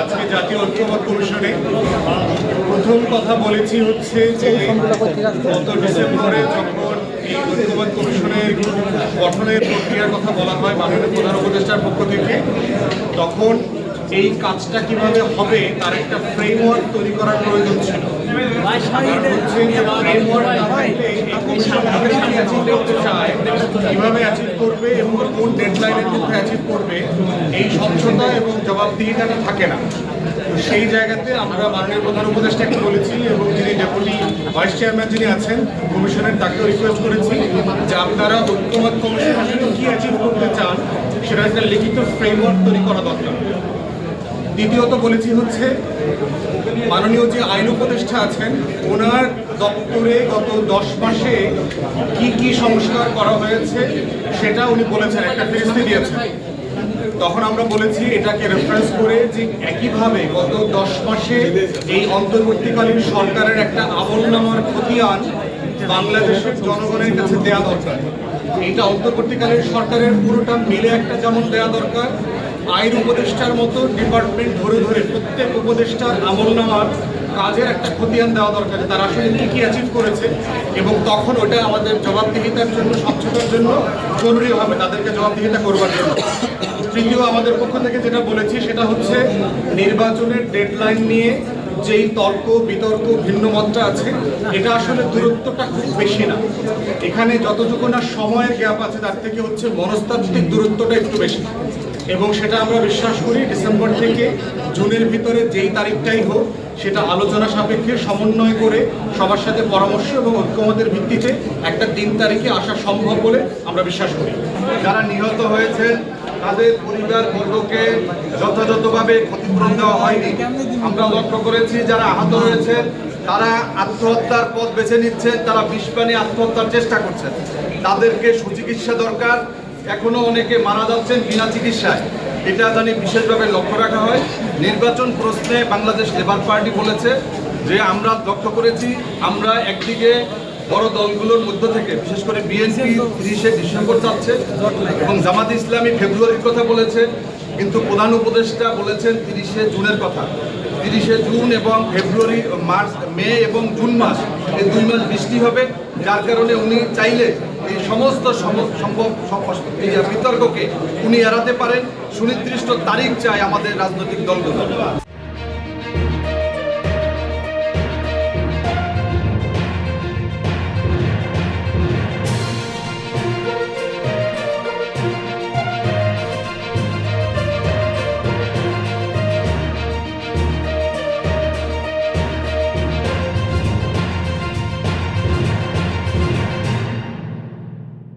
আজকে জাতীয় ঐক্যমত্য কমিশনে প্রথম কথা বলেছি হচ্ছে যে গত ডিসেম্বরে যখন এই ঐক্যমত্য কমিশনের গঠনের প্রক্রিয়ার কথা বলা হয় মাননীয় প্রধান উপদেষ্টার পক্ষ থেকে, তখন এই কাজটা কিভাবে হবে তার একটা ফ্রেমওয়ার্ক তৈরি করার প্রয়োজন ছিল। কিভাবে অ্যাচিভ করবে এবং কোন ডেডলাইনের মধ্যে অ্যাচিভ করবে, এই স্বচ্ছতা এবং জবাবদিহিতাটা থাকে না। তো সেই জায়গাতে আমরা মাননীয় প্রধান উপদেষ্টাকে বলেছি এবং যিনি ডেপুটি ভাইস চেয়ারম্যান যিনি আছেন কমিশনের, তাকেও রিকোয়েস্ট করেছি যে আপনারা ঐক্যমত্য কমিশনের জন্য কী অ্যাচিভ করতে চান সেটা একটা লিখিত ফ্রেমওয়ার্ক তৈরি করা দরকার। দ্বিতীয়ত বলেছি হচ্ছে মাননীয় যে আইন উপদেষ্টা আছেন ওনার দপ্তরে গত 10 মাসে কি কি সংস্কার করা হয়েছে সেটা উনি বলেছেন, একটা ফেরিস্তি দিয়েছেন। তখন আমরা বলেছি এটাকে রেফারেন্স করে যে একইভাবে গত 10 মাসে এই অন্তর্বর্তীকালীন সরকারের একটা আমলনামার খতিয়ান বাংলাদেশের জনগণের কাছে দেওয়া দরকার। এইটা অন্তর্বর্তীকালীন সরকারের পুরোটা মিলে একটা যেমন দেওয়া দরকার, আইন উপদেষ্টার মতো ডিপার্টমেন্ট ধরে ধরে প্রত্যেক উপদেষ্টার আমলনামার কাজের একটা খতিয়ান দেওয়া দরকার, তারা আসলে কী কী অ্যাচিভ করেছে, এবং তখন ওটা আমাদের জবাবদিহিতার জন্য, স্বচ্ছতার জন্য জরুরি হবে তাদেরকে জবাবদিহিতা করবার জন্য। তৃতীয় আমাদের পক্ষ থেকে যেটা বলেছি সেটা হচ্ছে নির্বাচনের ডেডলাইন নিয়ে যেই তর্ক বিতর্ক ভিন্ন মতটা আছে, এটা আসলে দূরত্বটা খুব বেশি না। এখানে যতটুকু না সময়ের গ্যাপ আছে তার থেকে হচ্ছে মনস্তাত্ত্বিক দূরত্বটা একটু বেশি, এবং সেটা আমরা বিশ্বাস করি ডিসেম্বর থেকে জুনের ভিতরে যেই তারিখটাই হোক সেটা আলোচনা সাপেক্ষে সমন্বয় করে সবার সাথে পরামর্শ এবং ঐক্যমতের ভিত্তিতে একটা 3 তারিখে আসা সম্ভব বলে আমরা বিশ্বাস করি। যারা নিহত হয়েছে তাদের পরিবারবর্গকে যথাযথভাবে ক্ষতিপূরণ দেওয়া হয়নি। আমরা লক্ষ্য করেছি যারা আহত রয়েছে তারা আত্মহত্যার পথ বেছে নিচ্ছে, তারা বিষ পানি আত্মহত্যার চেষ্টা করছেন, তাদেরকে সুচিকিৎসা দরকার। এখনো অনেকে মারা যাচ্ছেন বিনা চিকিৎসায়, এটা জানি বিশেষভাবে লক্ষ্য রাখা হয়। নির্বাচন প্রশ্নে বাংলাদেশ লেবার পার্টি বলেছে যে আমরা লক্ষ্য করেছি আমরা একদিকে বড় দলগুলোর মধ্য থেকে বিশেষ করে বিএনপি 30শে ডিসেম্বর চাচ্ছে এবং জামাত ইসলামী ফেব্রুয়ারির কথা বলেছে, কিন্তু প্রধান উপদেষ্টা বলেছেন 30শে জুনের কথা। 30শে জুন এবং ফেব্রুয়ারি, মার্চ, মে এবং জুন মাস, এই 2 মাস বৃষ্টি হবে, যার কারণে উনি চাইলে এই সমস্ত সম্ভব বিতর্ককে উনি এড়াতে পারেন। সুনির্দিষ্ট তারিখ চাই আমাদের রাজনৈতিক দলগুলো।